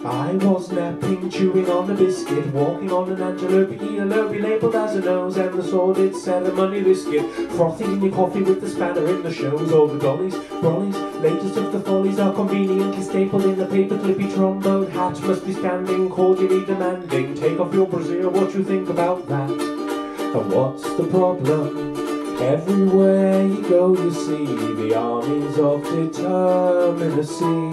I was napping, chewing on a biscuit, walking on an antelope, earlobe labelled as a nose, and the sordid ceremony biscuit, frothing in your coffee with the spanner in the shows. All the dollies, brollies, latest of the follies are conveniently stapled in a paper clippy trombone hat, must be standing, cordially demanding, take off your brassiere, what you think about that? And what's the problem? Everywhere you go you see the armies of determinacy.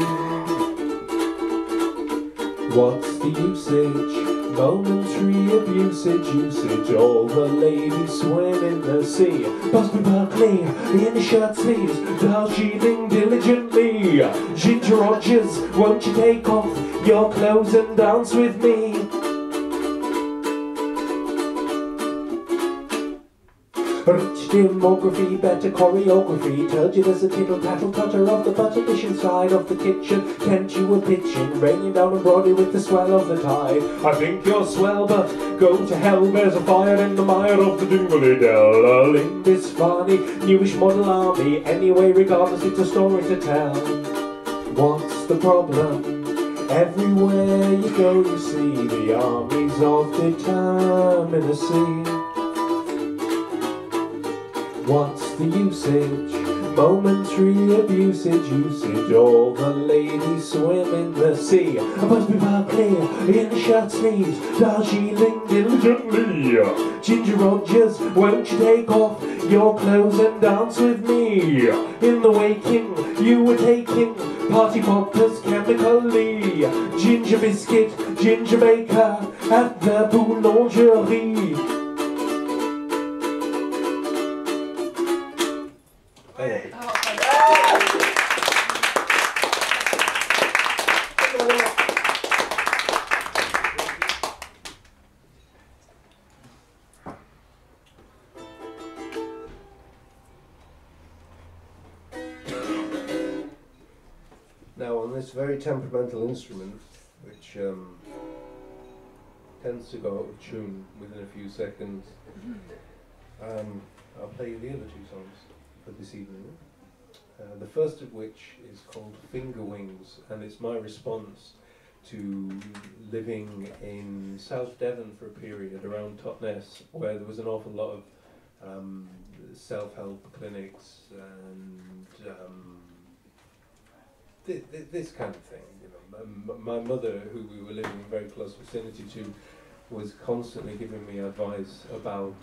What's the usage? Momentary usage, all the ladies swim in the sea. Busby Berkeley, in the shirt sleeves, Darjeeling diligently. Ginger Rogers, won't you take off your clothes and dance with me? Rich demography, better choreography, turgid as a tittle tattle tutter of the butter dish inside of the kitchen. Kent you were pitching, raining down on Brody with the swell of the tide. I think you're swell, but go to hell, there's a fire in the mire of the Dingley Dell. A Lindisfarne, newish model army, anyway regardless it's a story to tell. What's the problem? Everywhere you go you see the armies of determinacy. What's the usage? Momentary usage, all the ladies swim in the sea. Busby Berkeley, in the shirt sleeves, Darjeeling diligently. Ginger Rogers, won't you take off your clothes and dance with me? In the waking, you were taking party poppers chemically. Ginger biscuit, ginger baker, at the boulangerie. Now on this very temperamental instrument, which tends to go out of tune within a few seconds, I'll play you the other two songs for this evening. The first of which is called Finger Wings, and it's my response to living in South Devon for a period around Totnes, where there was an awful lot of self-help clinics and this kind of thing. You know, my mother, who we were living in very close vicinity to, was constantly giving me advice about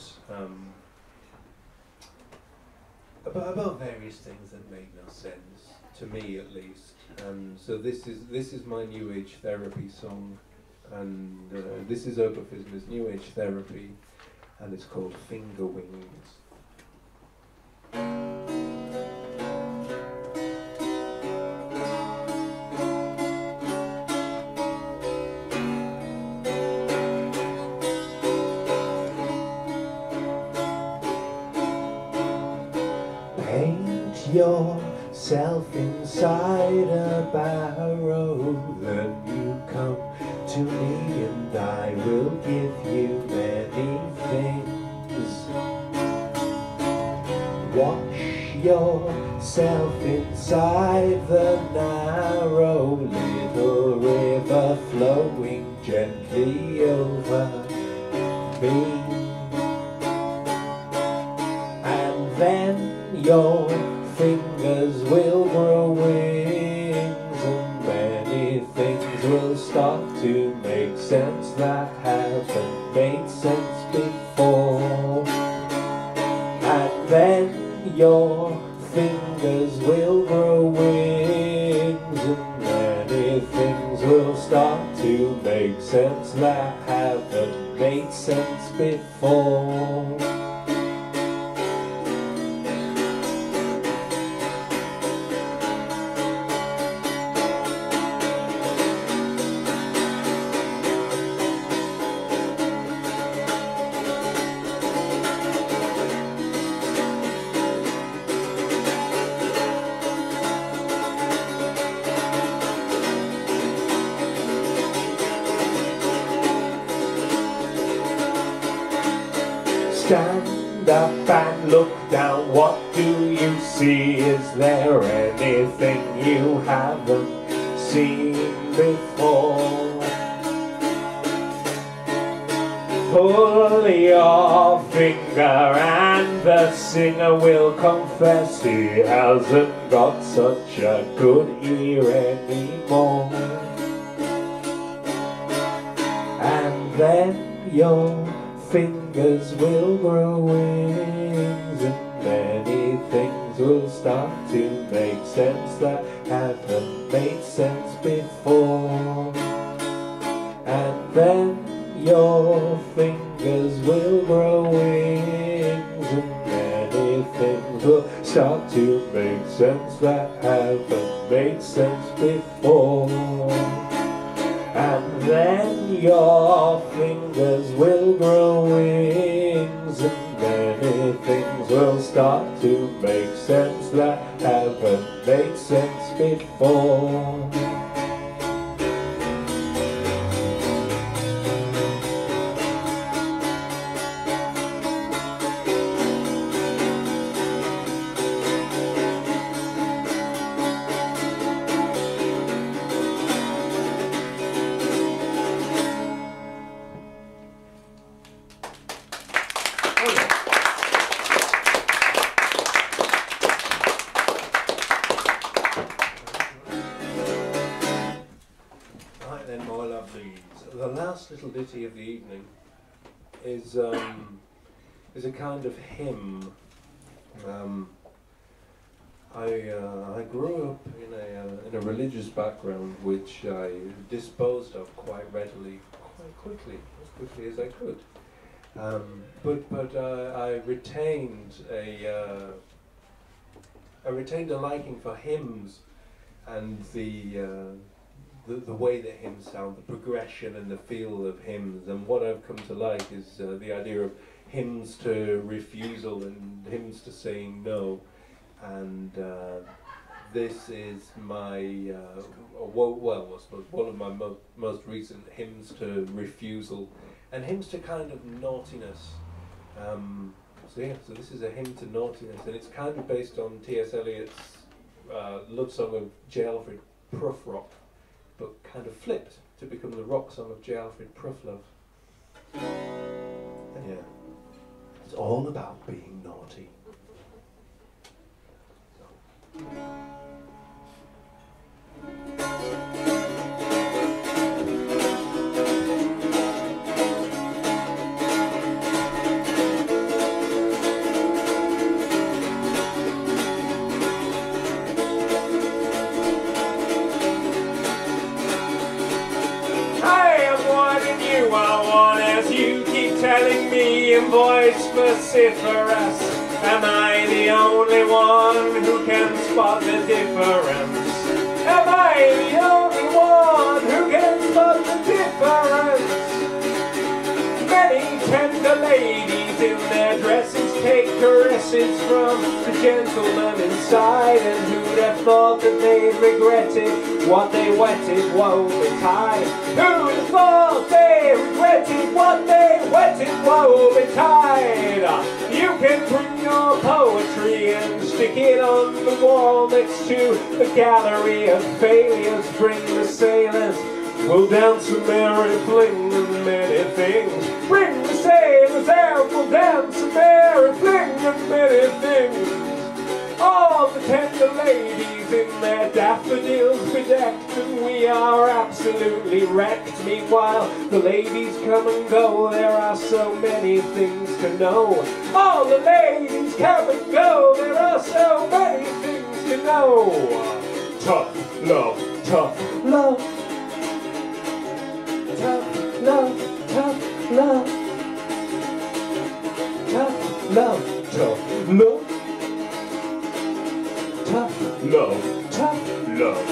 various things that made no sense to me, at least. And so this is my New Age therapy song, and this is Ergo Phizmiz New Age therapy, and it's called Finger Wings. Yourself inside a barrow, then you come to me and I will give you many things. Wash yourself inside the narrow little river flowing gently over me, and then your fingers will grow wings, and many things will start to make sense that haven't made sense before. And then your fingers will grow wings, and many things will start to make sense that haven't made sense before. Stand up and look down, what do you see? Is there anything you haven't seen before. Pull your finger and the singer will confess he hasn't got such a good ear anymore. And then your fingers will grow wings and many things will start to make sense that haven't made sense before. And then your fingers will grow wings and many things will start to make sense that haven't made sense before. And then your fingers will grow wings and many things will start to make sense that haven't made sense before. The last little ditty of the evening is a kind of hymn. I grew up in a religious background which I disposed of quite readily, quite quickly, as quickly as I could. But I retained a liking for hymns and the way that hymns sound, the progression and the feel of hymns. And what I've come to like is the idea of hymns to refusal and hymns to saying no. And this is my, I suppose one of my most recent hymns to refusal and hymns to kind of naughtiness. So this is a hymn to naughtiness, and it's kind of based on T.S. Eliot's love song of J. Alfred Prufrock, but kind of flipped to become the rock song of J. Alfred Pruflove. And yeah, it's all about being naughty. Telling me in voice vociferous, am I the only one who can spot the difference? Am I the only one who can spot the difference? Many tender ladies in their dresses take caresses from the gentleman inside, and who'd have thought that they'd regretted what they wetted, woe betide? Who'd have thought they regretted what they wetted, woe betide? You can bring your poetry and stick it on the wall next to the gallery of failures. Bring the sailors, we'll dance a merry fling and many things. Bring the sailors out, we'll dance a merry fling and many things. All the tender ladies in their daffodils bedecked, and we are absolutely wrecked. Meanwhile, the ladies come and go, there are so many things to know. All the ladies come and go, there are so many things to know. Tough love, tough love. Tough love, tough love. Tough love, tough love. Tough love, tough love.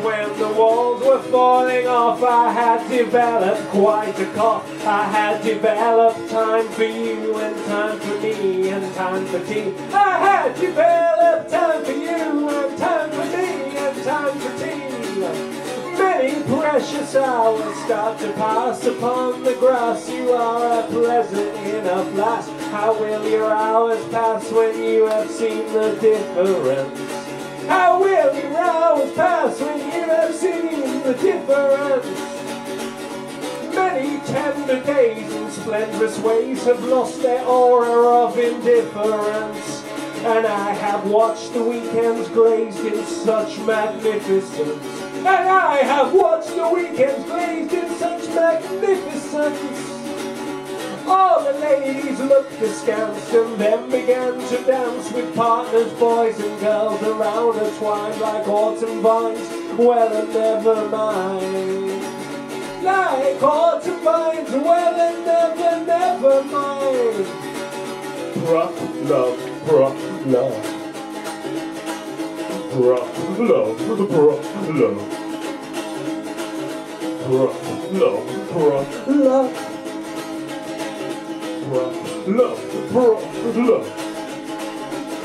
When the walls were falling off, I had developed quite a cough. I had developed time for you and time for me and time for tea. I had developed time for you and time for me and time for tea. Many precious hours start to pass upon the grass. You are a pleasant enough lass. How will your hours pass when you have seen the difference? How will your hours pass when you have seen the difference? Many tender days in splendorous ways have lost their aura of indifference. And I have watched the weekends glazed in such magnificence. And I have watched the weekends glazed in such magnificence. All the ladies looked askance and then began to dance with partners, boys and girls around her, twined like autumn vines. Well, and never mind. Like autumn vines, well, and never mind. Rough love, rough love. Rough love, rough love. Rough love, rough love. Rough love, rough love.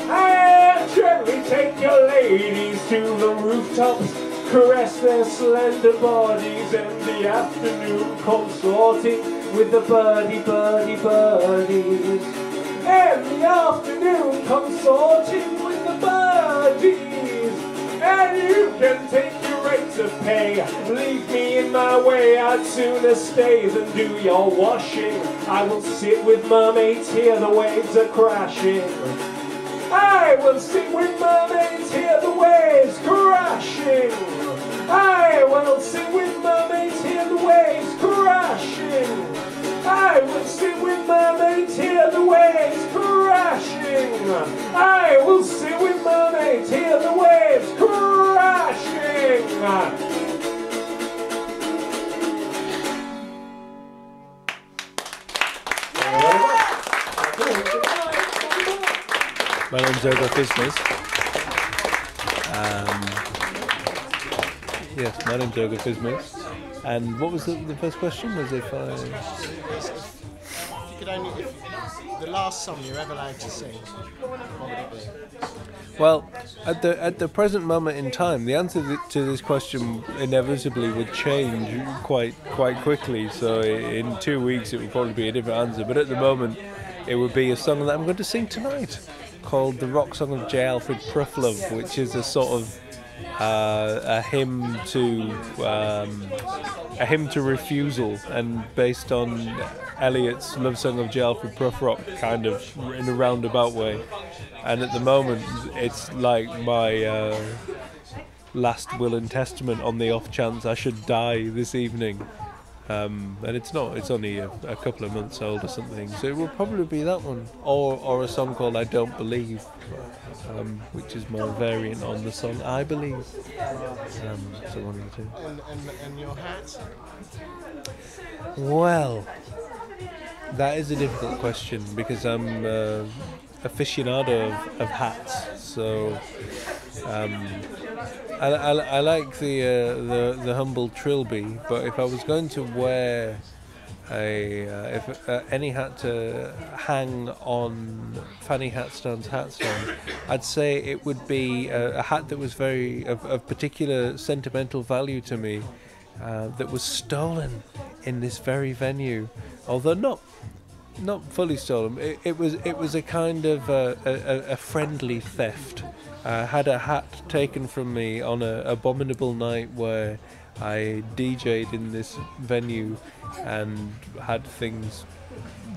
And gently take your ladies to the rooftops, caress their slender bodies, and the afternoon consorting with the birdies. And the afternoon consorting with the birdies. And you can take your rates of pay. Leave me in my way, I'd sooner stay than do your washing. I will sit with mermaids, hear the waves are crashing. I will sit with mermaids, hear the waves crashing. I will sit with mermaids, hear the waves crashing. I will sit with mermaids, hear the waves crashing. I will sit with mermaids, hear the waves crashing. My name's Ergo Phizmiz. Yes, my name's Ergo Phizmiz. And what was the first question? Was if I... If you could only... the last song you're ever allowed to sing, what would it be? Well, at the present moment in time, the answer to this question inevitably would change quite quickly. So in 2 weeks it would probably be a different answer. But at the moment, it would be a song that I'm going to sing tonight, called "The Rock Song of J. Alfred Prufrock," which is a sort of a hymn to refusal, and based on Eliot's Love Song of J. Alfred Prufrock, kind of in a roundabout way. And at the moment, it's like my last will and testament on the off chance I should die this evening. And it's not, it's only a couple of months old or something, so it will probably be that one, or a song called "I Don't Believe," which is my variant on the song "I Believe." So one of the two. And your hat? Well, that is a difficult question, because I'm aficionado of hats, so I like the humble trilby, but if I was going to wear any hat to hang on Fanny Hatstone's hat stand, I'd say it would be a hat that was very of particular sentimental value to me, that was stolen in this very venue, although not fully stolen. It was a kind of a friendly theft. I had a hat taken from me on an abominable night where I DJ'd in this venue and had things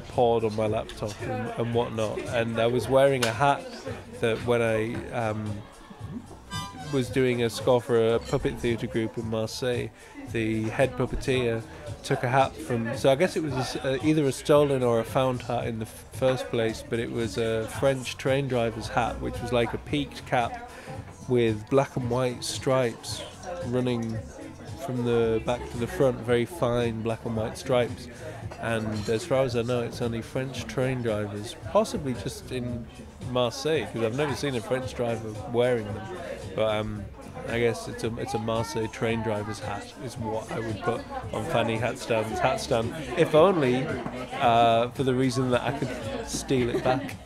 poured on my laptop and whatnot. And I was wearing a hat that when I was doing a score for a puppet theatre group in Marseille, the head puppeteer took a hat from, so I guess it was either a stolen or a found hat in the first place, but it was a French train driver's hat, which was like a peaked cap with black and white stripes running from the back to the front, very fine black and white stripes. And as far as I know, it's only French train drivers, possibly just in Marseille, because I've never seen a French driver wearing them. But I guess it's a Marseille train driver's hat is what I would put on Fanny Hatstan's hat stand, if only for the reason that I could steal it back.